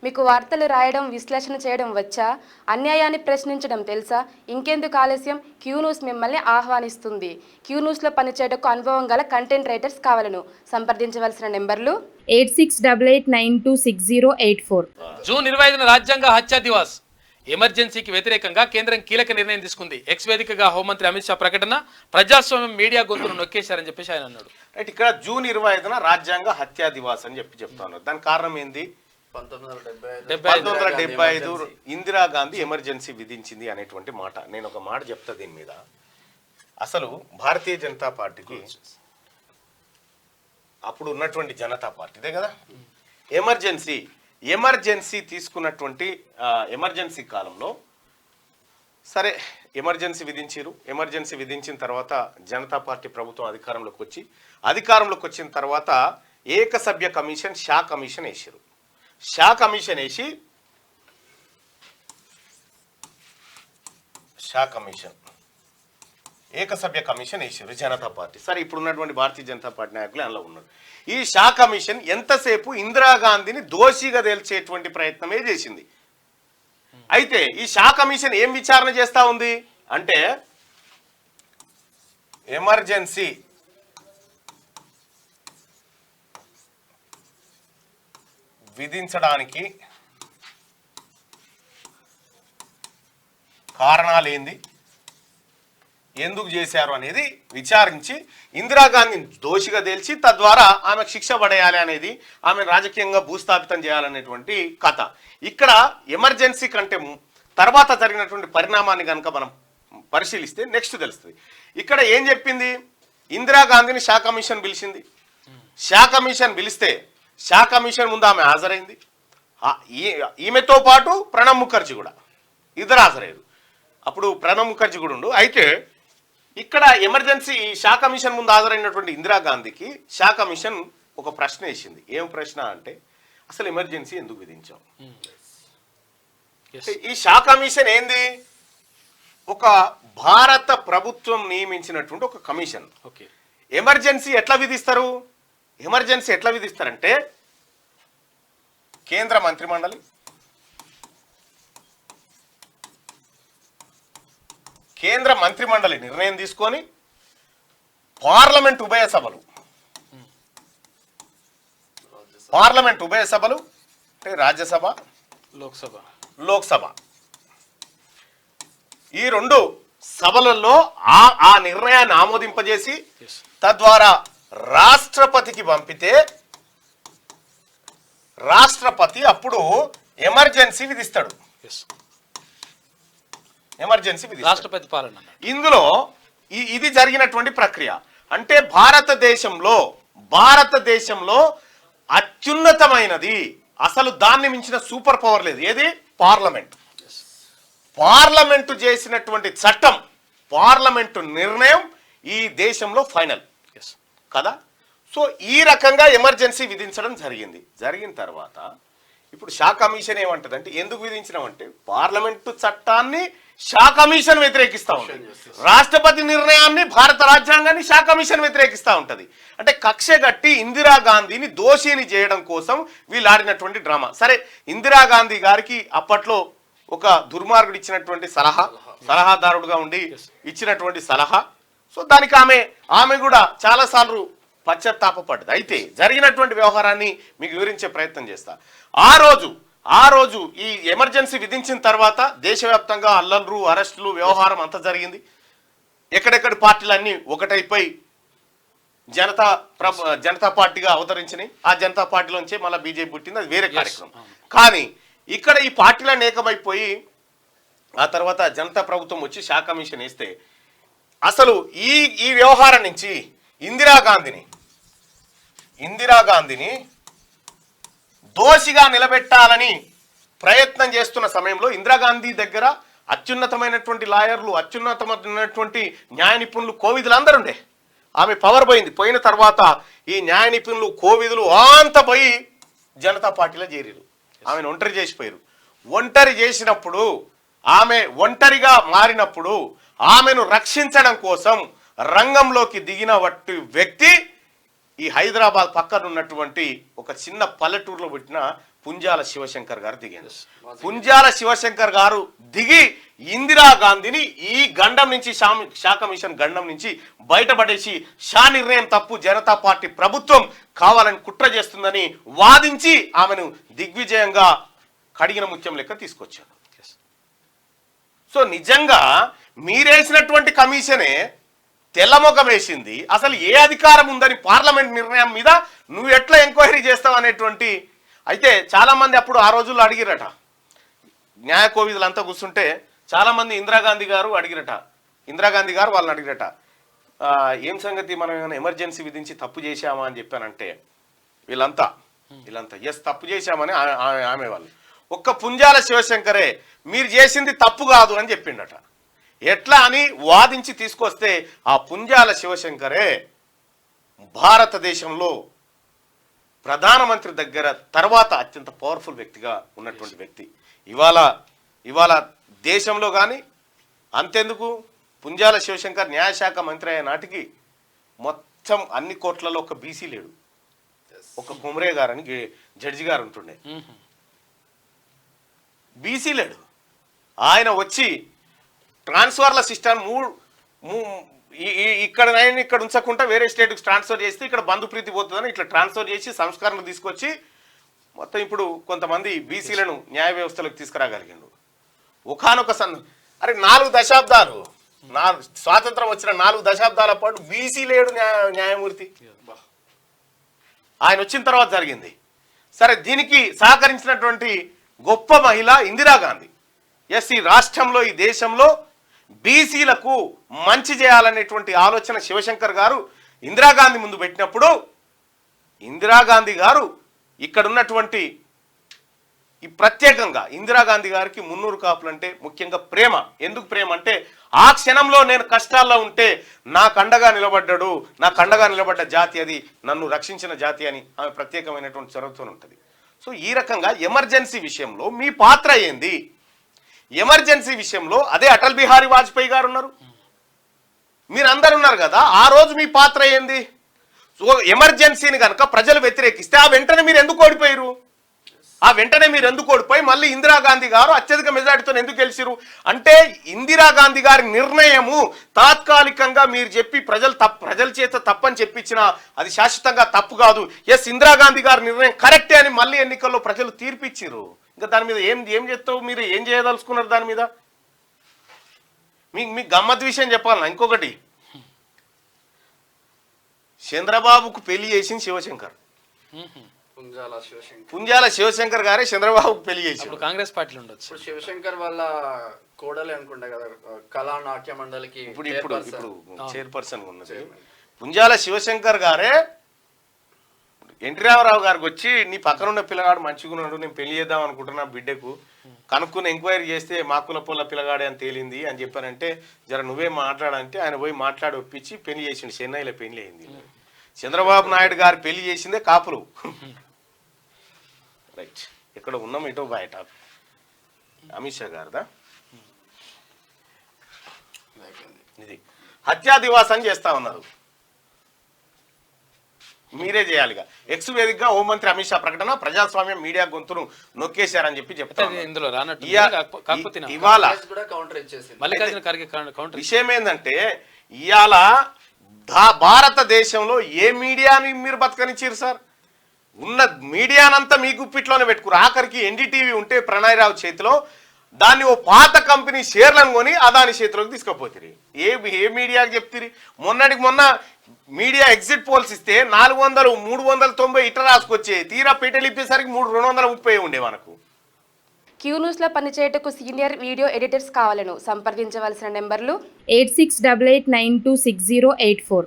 మీకు వార్తలు రాయడం, విశ్లేషణ చేయడం వచ్చా? అన్యాయాన్ని ప్రశ్నించడం తెలుసా? ఇంకెందుకు ఆలస్యం? క్యూ న్యూస్ మిమ్మల్ని ఆహ్వానిస్తుంది. క్యూ న్యూస్లో పనిచేయటకు అనుభవం గల కంటెంట్ రైటర్స్ కావాలను. సంప్రదించవలసిన నెంబర్లు 8688926084. జూన్ 25న రాజ్యాంగ హత్య దివాస్. ఎమర్జెన్సీకి వ్యతిరేకంగా కేంద్రం కీలక నిర్ణయం తీసుకుంది. ఎక్స్ వేదికగా హోంమంత్రి అమిత్ షా ప్రకటన, ప్రజాస్వామ్యం మీడియా గొంతును నొక్కేశారని చెప్పేసి ఆయన అన్నాడు. రైట్, ఇక్కడ జూన్ 25న రాజ్యాంగ హత్యా దివాస్ అని చెప్తాను. దానికి కారణం ఏంది? 1975 ఇందిరాగాంధీ ఎమర్జెన్సీ విధించింది అనేటువంటి మాట. నేను ఒక మాట చెప్తా దీని మీద. అసలు భారతీయ జనతా పార్టీకి అప్పుడు ఉన్నటువంటి జనతా పార్టీదే కదా ఎమర్జెన్సీ తీసుకున్నటువంటి ఎమర్జెన్సీ కాలంలో సరే ఎమర్జెన్సీ విధించారు. ఎమర్జెన్సీ విధించిన తర్వాత జనతా పార్టీ ప్రభుత్వం అధికారంలోకి వచ్చిన తర్వాత ఏకసభ్య కమిషన్, షా కమిషన్ వేసారు. షా కమిషన్ వేసి ఏకసభ్య కమిషన్ వేసారు జనతా పార్టీ. సరే, ఇప్పుడు ఉన్నటువంటి భారతీయ జనతా పార్టీ నాయకులు అందులో ఉన్నారు. ఈ షా కమిషన్ ఎంతసేపు ఇందిరాగాంధీని దోషిగా తేల్చేటువంటి ప్రయత్నమే చేసింది. అయితే ఈ షా కమిషన్ ఏం విచారణ చేస్తా ఉంది అంటే, ఎమర్జెన్సీ విధించడానికి కారణాలేంది, ఎందుకు చేశారు అనేది విచారించి ఇందిరాగాంధీని దోషిగా తేల్చి తద్వారా ఆమెకు శిక్ష పడేయాలి అనేది, ఆమె రాజకీయంగా భూస్థాపితం చేయాలనేటువంటి కథ. ఇక్కడ ఎమర్జెన్సీ కంటే తర్వాత జరిగినటువంటి పరిణామాన్ని కనుక మనం పరిశీలిస్తే నెక్స్ట్ తెలుస్తుంది. ఇక్కడ ఏం చెప్పింది? ఇందిరాగాంధీని షా కమిషన్ పిలిచింది. షా కమిషన్ పిలిస్తే షా కమిషన్ ముందు ఆమె హాజరైంది. ఈమెతో పాటు ప్రణబ్ ముఖర్జీ కూడా ఇద్దరు హాజరయ్యారు. అప్పుడు ప్రణబ్ ముఖర్జీ కూడా ఉండు. అయితే ఇక్కడ ఎమర్జెన్సీ షా కమిషన్ ముందు హాజరైనటువంటి ఇందిరాగాంధీకి షా కమిషన్ ఒక ప్రశ్న వేసింది. ఏం ప్రశ్న అంటే, అసలు ఎమర్జెన్సీ ఎందుకు విధించాం? ఈ షా కమిషన్ ఏంది? ఒక భారత ప్రభుత్వం నియమించినటువంటి ఒక కమిషన్. ఎమర్జెన్సీ ఎట్లా విధిస్తారంటే కేంద్ర మంత్రిమండలి నిర్ణయం తీసుకొని పార్లమెంట్ ఉభయ సభలు అంటే రాజ్యసభ, లోక్సభ ఈ రెండు సభలలో ఆ నిర్ణయాన్ని ఆమోదింపజేసి తద్వారా రాష్ట్రపతికి పంపితే రాష్ట్రపతి అప్పుడు ఎమర్జెన్సీ విధిస్తాడు. రాష్ట్రపతి పాలన ఇందులో ఇది జరిగినటువంటి ప్రక్రియ. అంటే భారతదేశంలో అత్యున్నతమైనది, అసలు దాన్ని మించిన సూపర్ పవర్ లేదు. ఏది? పార్లమెంటు చేసినటువంటి చట్టం, పార్లమెంటు నిర్ణయం ఈ దేశంలో ఫైనల్ కదా. సో ఈ రకంగా ఎమర్జెన్సీ విధించడం జరిగిన తర్వాత ఇప్పుడు షా కమిషన్ ఏమంటది అంటే, ఎందుకు విధించినామంటే పార్లమెంటు చట్టాన్ని షా కమిషన్ వ్యతిరేకిస్తూ ఉంటుంది, రాష్ట్రపతి నిర్ణయాన్ని, భారత రాజ్యాంగాన్ని షా కమిషన్ వ్యతిరేకిస్తూ ఉంటుంది. అంటే కక్ష గట్టి ఇందిరాగాంధీని దోషిని చేయడం కోసం వీళ్ళు ఆడినటువంటి డ్రామా. సరే, ఇందిరాగాంధీ గారికి అప్పట్లో ఒక దుర్మార్గుడు ఇచ్చినటువంటి సలహాదారుడుగా ఉండి ఇచ్చినటువంటి సలహా. సో దానికి ఆమె కూడా చాలాసార్లు పశ్చాత్తాపడ్డది. అయితే జరిగినటువంటి వ్యవహారాన్ని మీకు వివరించే ప్రయత్నం చేస్తా. ఆ రోజు ఈ ఎమర్జెన్సీ విధించిన తర్వాత దేశవ్యాప్తంగా అల్లర్లు, అరెస్టులు, వ్యవహారం అంతా జరిగింది. ఎక్కడెక్కడి పార్టీలన్నీ ఒకటైపోయి జనతా పార్టీగా అవతరించినాయి. ఆ జనతా పార్టీలోంచే మళ్ళీ బీజేపీ పుట్టింది, అది వేరే కార్యక్రమం. కానీ ఇక్కడ ఈ పార్టీలన్నీ ఏకమైపోయి ఆ తర్వాత జనతా ప్రభుత్వం వచ్చి షా కమిషన్ వేస్తే అసలు ఈ వ్యవహారం నుంచి ఇందిరాగాంధీని దోషిగా నిలబెట్టాలని ప్రయత్నం చేస్తున్న సమయంలో ఇందిరాగాంధీ దగ్గర అత్యున్నతమైనటువంటి లాయర్లు, అత్యున్నతమైనటువంటి న్యాయ నిపుణులు, కోవిదులు అందరూ ఉండే. ఆమె పవర్ పోయిన తర్వాత ఈ న్యాయ నిపుణులు, కోవిదులు అంతా పోయి జనతా పార్టీలో చేరారు. ఆమెను ఒంటరి చేసినప్పుడు, ఆమె ఒంటరిగా మారినప్పుడు ఆమెను రక్షించడం కోసం రంగంలోకి దిగిన వ్యక్తి ఈ హైదరాబాద్ పక్కన ఉన్నటువంటి ఒక చిన్న పల్లెటూరులో పుట్టిన పుంజాల శివశంకర్ గారు దిగారు. పుంజాల శివశంకర్ గారు దిగి ఇందిరాగాంధీని ఈ గండం నుంచి షా కమిషన్ గండం నుంచి బయటపడేసి షా నిర్ణయం తప్పు, జనతా పార్టీ ప్రభుత్వం కావాలని కుట్ర చేస్తుందని వాదించి ఆమెను దిగ్విజయంగా కడిగిన ముత్యం లెక్క తీసుకొచ్చాడు. సో నిజంగా మీరేసినటువంటి కమిషనే తెల్లమొఖం వేసింది. అసలు ఏ అధికారం ఉందని పార్లమెంట్ నిర్ణయం మీద నువ్వు ఎట్లా ఎంక్వైరీ చేస్తావు అనేటువంటి. అయితే చాలామంది అప్పుడు ఆ రోజుల్లో అడిగిరట, న్యాయ కోవిదులంతా కూర్చుంటే చాలామంది ఇందిరాగాంధీ గారు అడిగిరట, ఇందిరాగాంధీ గారు వాళ్ళని అడిగిరట, ఏం సంగతి మనం ఏమైనా ఎమర్జెన్సీ విధించి తప్పు చేశామా అని చెప్పానంటే వీళ్ళంతా ఎస్ తప్పు చేశామని ఆమె వాళ్ళు. ఒక్క పుంజాల శివశంకరే మీరు చేసింది తప్పు కాదు అని చెప్పిండట. ఎట్లా అని వాదించి తీసుకొస్తే ఆ పుంజాల శివశంకరే భారతదేశంలో ప్రధానమంత్రి దగ్గర తర్వాత అత్యంత పవర్ఫుల్ వ్యక్తిగా ఉన్నటువంటి వ్యక్తి. ఇవాళ దేశంలో కానీ అంతెందుకు పుంజాల శివశంకర్ న్యాయశాఖ మంత్రి అయ్యే నాటికి మొత్తం అన్ని కోట్లలో ఒక బీసీ లేడు, ఒక కుమరే గారు అని జడ్జి గారు ఉంటుండే, బీసీ లేడు. ఆయన వచ్చి ట్రాన్స్ఫర్ల సిస్టమ్ ఇక్కడ ఉంచకుండా వేరే స్టేట్కి ట్రాన్స్ఫర్ చేస్తే ఇక్కడ బంధుప్రీతి పోతుందని ఇట్లా ట్రాన్స్ఫర్ చేసి సంస్కరణలు తీసుకొచ్చి మొత్తం ఇప్పుడు కొంతమంది బీసీలను న్యాయ వ్యవస్థలోకి తీసుకురాగలిగిండు. ఒకానొక అరే 4 దశాబ్దాలు స్వాతంత్రం వచ్చిన 4 దశాబ్దాల పాటు బీసీ లేడు న్యాయమూర్తి. ఆయన వచ్చిన తర్వాత జరిగింది. సరే, దీనికి సహకరించినటువంటి గొప్ప మహిళ ఇందిరాగాంధీ. ఎస్, ఈ రాష్ట్రంలో ఈ దేశంలో బీసీలకు మంచి చేయాలనేటువంటి ఆలోచన శివశంకర్ గారు ఇందిరాగాంధీ ముందు పెట్టినప్పుడు ఇందిరాగాంధీ గారు ఇక్కడ ఉన్నటువంటి ఈ ప్రత్యేకంగా ఇందిరాగాంధీ గారికి 300 కాపులు అంటే ముఖ్యంగా ప్రేమ. ఎందుకు ప్రేమ అంటే ఆ క్షణంలో నేను కష్టాల్లో ఉంటే నాకు అండగా నిలబడ్డాడు, నాకు అండగా నిలబడ్డ జాతి అది, నన్ను రక్షించిన జాతి అని ఆమె ప్రత్యేకమైనటువంటి చొరవతో ఉంటుంది. సో ఈ రకంగా ఎమర్జెన్సీ విషయంలో మీ పాత్ర ఏంది? ఎమర్జెన్సీ విషయంలో అదే అటల్ బిహారీ వాజ్పేయి గారు ఉన్నారు, మీరందరు ఉన్నారు కదా, ఆ రోజు మీ పాత్ర ఏంది? సో ఎమర్జెన్సీని కనుక ప్రజలు వ్యతిరేకిస్తే ఆ వెంటనే మీరు ఎందుకు ఓడిపోయారు? ఆ వెంటనే మీరు ఎందుకు ఓడిపోయి మళ్ళీ ఇందిరాగాంధీ గారు అత్యధిక మెజారిటీతో ఎందుకు గెలిచిరు? అంటే ఇందిరాగాంధీ గారి నిర్ణయము తాత్కాలికంగా మీరు చెప్పి ప్రజల చేత తప్పని చెప్పించిన అది శాశ్వతంగా తప్పు కాదు. ఎస్, ఇందిరాగాంధీ గారి నిర్ణయం కరెక్టే అని మళ్ళీ ఎన్నికల్లో ప్రజలు తీర్పిచ్చిరు. ఇంకా దాని మీద ఏం చేస్తావు? మీరు ఏం చేయదలుచుకున్నారు దాని మీద? మీకు గమ్మత్ విషయం చెప్పాలన్నా ఇంకొకటి, చంద్రబాబుకు పెళ్లి చేసింది శివశంకర్. పుంజాల శివశంకర్ గారే చంద్రబాబుకు పెళ్లి చేసి కాంగ్రెస్ పార్టీలో ఉండొచ్చు. శివశంకర్ వాళ్ళ కోడలే అనుకుంటా కదా కళా నాట్య మండలికి ఇప్పుడు చైర్పర్సన్ ఉన్నది. పుంజాల శివశంకర్ గారే ఎన్టీ రామారావు గారికి వచ్చి నీ పక్కన ఉన్న పిల్లగాడు మంచిగా ఉన్నాడు, నేను పెళ్లి చేద్దాం అనుకుంటున్నా బిడ్డకు, కనుక్కుని ఎంక్వైరీ చేస్తే మా కులపోళ్ళ పిల్లగాడే అని తేలింది అని చెప్పారంటే జర నువ్వే మాట్లాడంటే ఆయన పోయి మాట్లాడి ఒప్పించి పెళ్లి చేసిండు. చెన్నైలో పెళ్లి అయింది. చంద్రబాబు నాయుడు గారు పెళ్లి చేసిందే కాపులు. రైట్, ఇక్కడ ఉన్నాం ఇటో బయట అమిత్ షా గారిదా ఇది హత్యా దివాస్ అని చేస్తా ఉన్నారు, మీరే చేయాలిగా. ఎక్స్ వేదికగా హోంమంత్రి అమిత్ షా ప్రకటన, ప్రజాస్వామ్యం మీడియా గొంతును నొక్కేశారని చెప్పి చెప్తారు. ఇవాళ విషయం ఏంటంటే ఇవాళ భారతదేశంలో ఏ మీడియాని మీరు బతకనిచ్చారు సార్? ఉన్న మీడియానంతా మీ గుప్పిట్లోనే పెట్టుకురు. ఆఖరికి ఎన్డీటీవీ ఉంటే ప్రణయ్ రావు చేతిలో దాన్ని ఓ పాత కంపెనీ షేర్లను కొని అదాని చేతిలోకి తీసుకుపోతుంది. ఏ మీడియాకి చెప్తారు? మొన్నటికి మొన్న మీడియా ఎగ్జిట్ పోల్స్ ఇస్తే 400, 390 ఇట్లా రాసుకొచ్చే, తీరా పీటలు ఇప్పేసరికి 230 ఉండే మనకు. క్యూ న్యూస్లో పనిచేయటకు సీనియర్ వీడియో ఎడిటర్స్ కావాలను సంప్రదించవలసిన నెంబర్లు 8688926084.